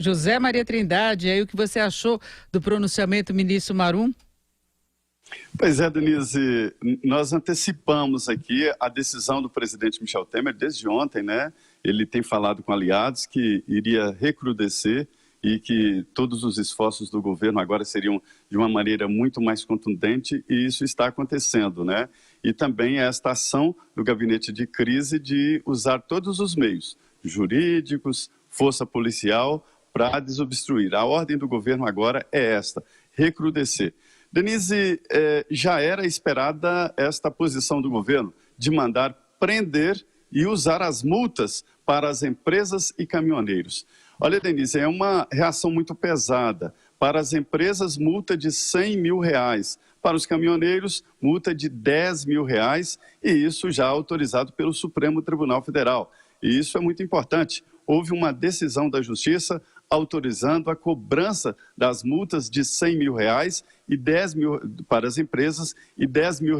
José Maria Trindade, aí o que você achou do pronunciamento do ministro Marum? Pois é, Denise, nós antecipamos aqui a decisão do presidente Michel Temer desde ontem, né? Ele tem falado com aliados que iria recrudescer e que todos os esforços do governo agora seriam de uma maneira muito mais contundente, e isso está acontecendo, né? E também esta ação do gabinete de crise de usar todos os meios jurídicos, força policial, para desobstruir. A ordem do governo agora é esta: recrudescer. Denise, já era esperada esta posição do governo de mandar prender e usar as multas para as empresas e caminhoneiros. Olha, Denise, é uma reação muito pesada. Para as empresas, multa de R$100 mil. Para os caminhoneiros, multa de R$10 mil. E isso já autorizado pelo Supremo Tribunal Federal. E isso é muito importante. Houve uma decisão da Justiça autorizando a cobrança das multas de R$100 mil e 10 mil para as empresas e R$10 mil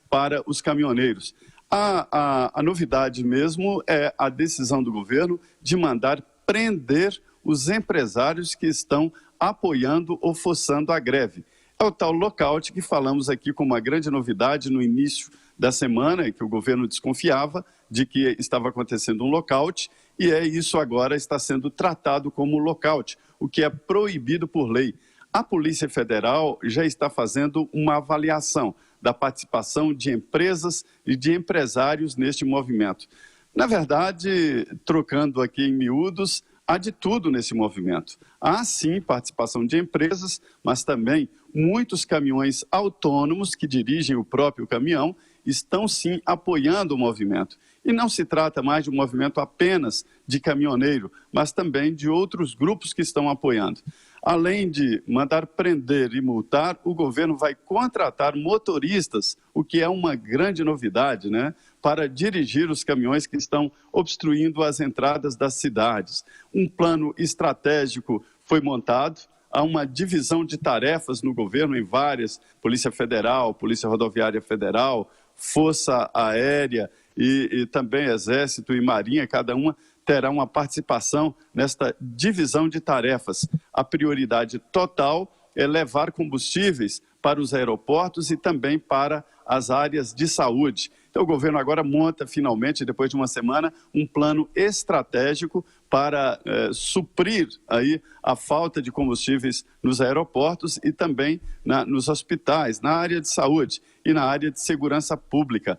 para os caminhoneiros. A novidade mesmo é a decisão do governo de mandar prender os empresários que estão apoiando ou forçando a greve. É o tal lockout que falamos aqui como uma grande novidade no início da semana, que o governo desconfiava de que estava acontecendo um lockout, e isso agora está sendo tratado como lockout, o que é proibido por lei. A Polícia Federal já está fazendo uma avaliação da participação de empresas e de empresários neste movimento. Na verdade, trocando aqui em miúdos, há de tudo nesse movimento. Há sim participação de empresas, mas também muitos caminhões autônomos que dirigem o próprio caminhão estão sim apoiando o movimento. E não se trata mais de um movimento apenas de caminhoneiro, mas também de outros grupos que estão apoiando. Além de mandar prender e multar, o governo vai contratar motoristas, o que é uma grande novidade, né? Para dirigir os caminhões que estão obstruindo as entradas das cidades. Um plano estratégico foi montado. Há uma divisão de tarefas no governo em várias, Polícia Federal, Polícia Rodoviária Federal, Força Aérea e também Exército e Marinha, cada uma terá uma participação nesta divisão de tarefas. A prioridade total é levar combustíveis para os aeroportos e também para as áreas de saúde. Então, o governo agora monta, finalmente, depois de uma semana, um plano estratégico para suprir aí a falta de combustíveis nos aeroportos e também nos hospitais, na área de saúde e na área de segurança pública.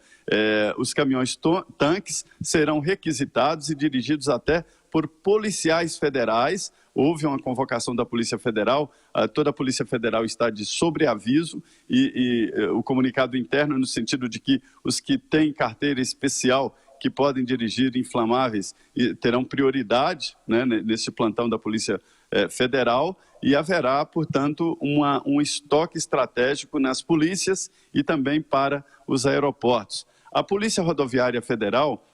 Os caminhões tanques serão requisitados e dirigidos até por policiais federais. Houve uma convocação da Polícia Federal, toda a Polícia Federal está de sobreaviso e o comunicado interno no sentido de que os que têm carteira especial que podem dirigir inflamáveis terão prioridade, né, nesse plantão da Polícia Federal, e haverá, portanto, um estoque estratégico nas polícias e também para os aeroportos. A Polícia Rodoviária Federal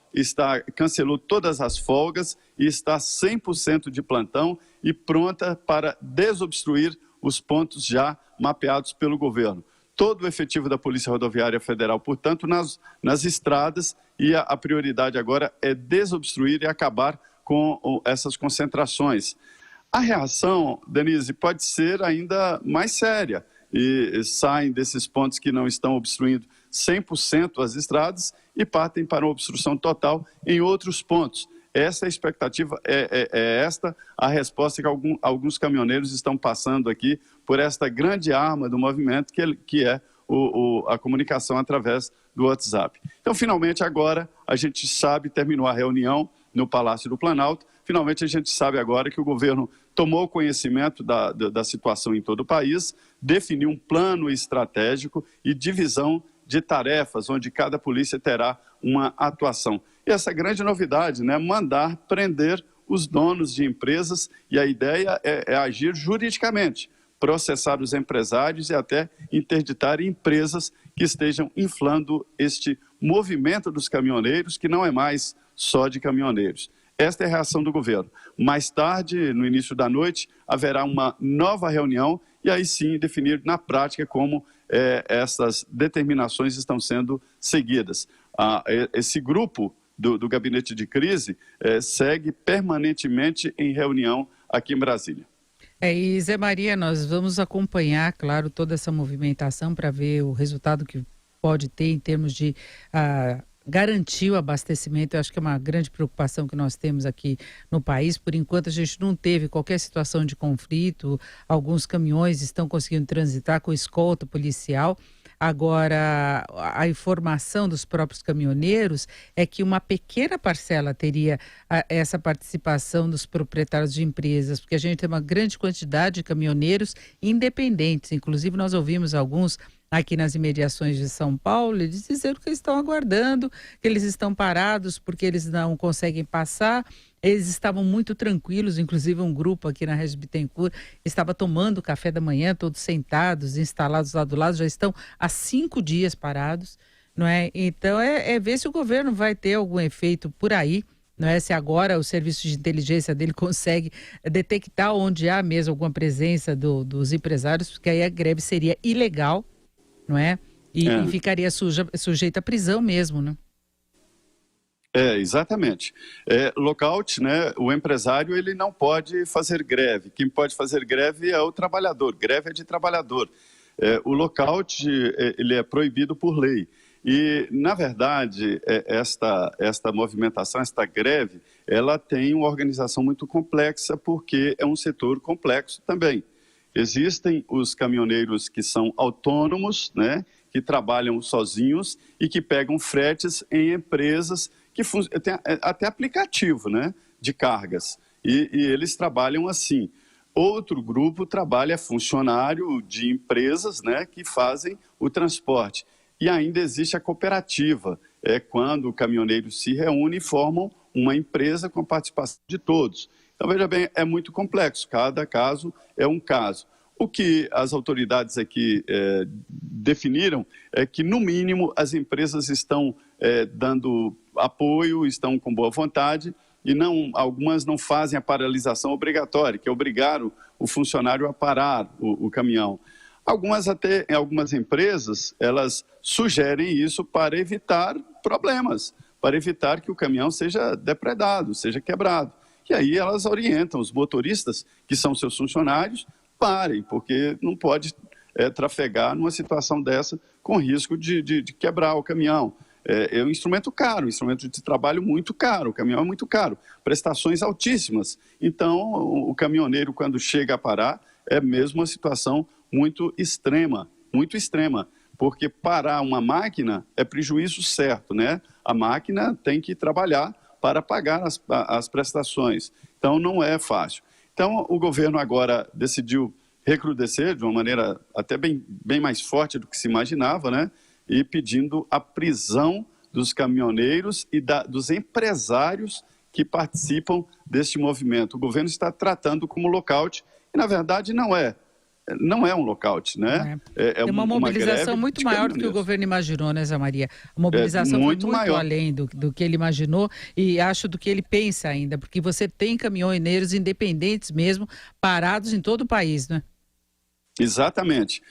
cancelou todas as folgas e está 100% de plantão e pronta para desobstruir os pontos já mapeados pelo governo. Todo o efetivo da Polícia Rodoviária Federal, portanto, nas estradas, e a prioridade agora é desobstruir e acabar com essas concentrações. A reação, Denise, pode ser ainda mais séria e saem desses pontos que não estão obstruindo 100% as estradas e partem para uma obstrução total em outros pontos. Essa é a expectativa, é esta a resposta que alguns caminhoneiros estão passando aqui por esta grande arma do movimento, que é a comunicação através do WhatsApp. Então, finalmente, agora, a gente sabe, terminou a reunião no Palácio do Planalto, finalmente a gente sabe agora que o governo tomou conhecimento da situação em todo o país, definiu um plano estratégico e divisão de tarefas, onde cada polícia terá uma atuação. E essa grande novidade, né, mandar prender os donos de empresas, e a ideia é agir juridicamente, processar os empresários e até interditar empresas que estejam inflando este movimento dos caminhoneiros, que não é mais só de caminhoneiros. Esta é a reação do governo. Mais tarde, no início da noite, haverá uma nova reunião e aí sim definir na prática como essas determinações estão sendo seguidas. Esse grupo do gabinete de crise segue permanentemente em reunião aqui em Brasília. E Zé Maria, nós vamos acompanhar, claro, toda essa movimentação para ver o resultado que pode ter em termos de garantir o abastecimento. Eu acho que é uma grande preocupação que nós temos aqui no país. Por enquanto, a gente não teve qualquer situação de conflito. Alguns caminhões estão conseguindo transitar com escolta policial. Agora, a informação dos próprios caminhoneiros é que uma pequena parcela teria essa participação dos proprietários de empresas, porque a gente tem uma grande quantidade de caminhoneiros independentes. Inclusive, nós ouvimos alguns aqui nas imediações de São Paulo, eles dizendo que eles estão aguardando, que eles estão parados porque eles não conseguem passar. Eles estavam muito tranquilos, inclusive um grupo aqui na Regis Bittencourt estava tomando café da manhã, todos sentados, instalados lá do lado, já estão há 5 dias parados, não é? Então é ver se o governo vai ter algum efeito por aí, não é? Se agora o serviço de inteligência dele consegue detectar onde há mesmo alguma presença dos empresários, porque aí a greve seria ilegal, não é? E ficaria sujeita à prisão mesmo, né? Exatamente. Lockout, né? O empresário ele não pode fazer greve. Quem pode fazer greve é o trabalhador. Greve é de trabalhador. O lockout ele é proibido por lei. E, na verdade, esta movimentação, esta greve, ela tem uma organização muito complexa porque é um setor complexo também. Existem os caminhoneiros que são autônomos, né? Que trabalham sozinhos e que pegam fretes em empresas que tem até aplicativo, né, de cargas, e eles trabalham assim. Outro grupo trabalha funcionário de empresas, né, que fazem o transporte. E ainda existe a cooperativa, quando o caminhoneiro se reúne e formam uma empresa com a participação de todos. Então, veja bem, é muito complexo, cada caso é um caso. O que as autoridades aqui definiram é que, no mínimo, as empresas estão dando apoio, estão com boa vontade e algumas não fazem a paralisação obrigatória, que é obrigar o funcionário a parar o caminhão. Algumas empresas, elas sugerem isso para evitar problemas, para evitar que o caminhão seja depredado, seja quebrado. E aí elas orientam os motoristas, que são seus funcionários, parem, porque não pode trafegar numa situação dessa com risco de quebrar o caminhão. É um instrumento caro, um instrumento de trabalho muito caro, o caminhão é muito caro, prestações altíssimas. Então, o caminhoneiro, quando chega a parar, é mesmo uma situação muito extrema, porque parar uma máquina é prejuízo certo, né? A máquina tem que trabalhar para pagar as prestações, então não é fácil. Então, o governo agora decidiu recrudescer de uma maneira até bem mais forte do que se imaginava, né? E pedindo a prisão dos caminhoneiros e dos empresários que participam deste movimento. O governo está tratando como lockout e, na verdade, não é um lockout, né? É uma mobilização muito maior do que o governo imaginou, né, Zé Maria? A mobilização foi muito além do que ele imaginou e acho do que ele pensa ainda, porque você tem caminhoneiros independentes mesmo, parados em todo o país, né? Exatamente.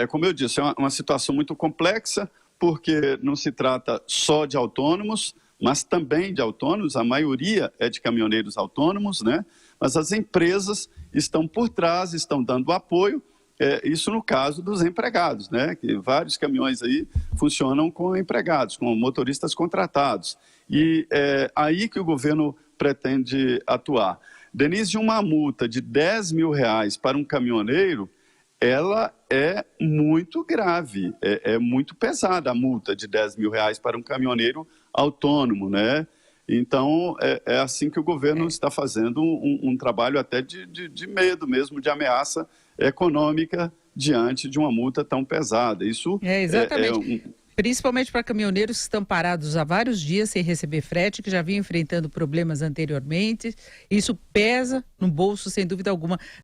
Como eu disse, é uma situação muito complexa, porque não se trata só de autônomos, mas também de autônomos, a maioria é de caminhoneiros autônomos, né? Mas as empresas estão por trás, estão dando apoio, isso no caso dos empregados, né? Que vários caminhões aí funcionam com empregados, com motoristas contratados. E é aí que o governo pretende atuar. Denise, uma multa de R$10 mil para um caminhoneiro, ela é muito grave, é muito pesada a multa de R$10 mil para um caminhoneiro autônomo, né? Então, é assim que o governo está fazendo um trabalho até de medo mesmo, de ameaça econômica diante de uma multa tão pesada. Isso exatamente. Principalmente para caminhoneiros que estão parados há vários dias sem receber frete, que já vinham enfrentando problemas anteriormente. Isso pesa no bolso, sem dúvida alguma,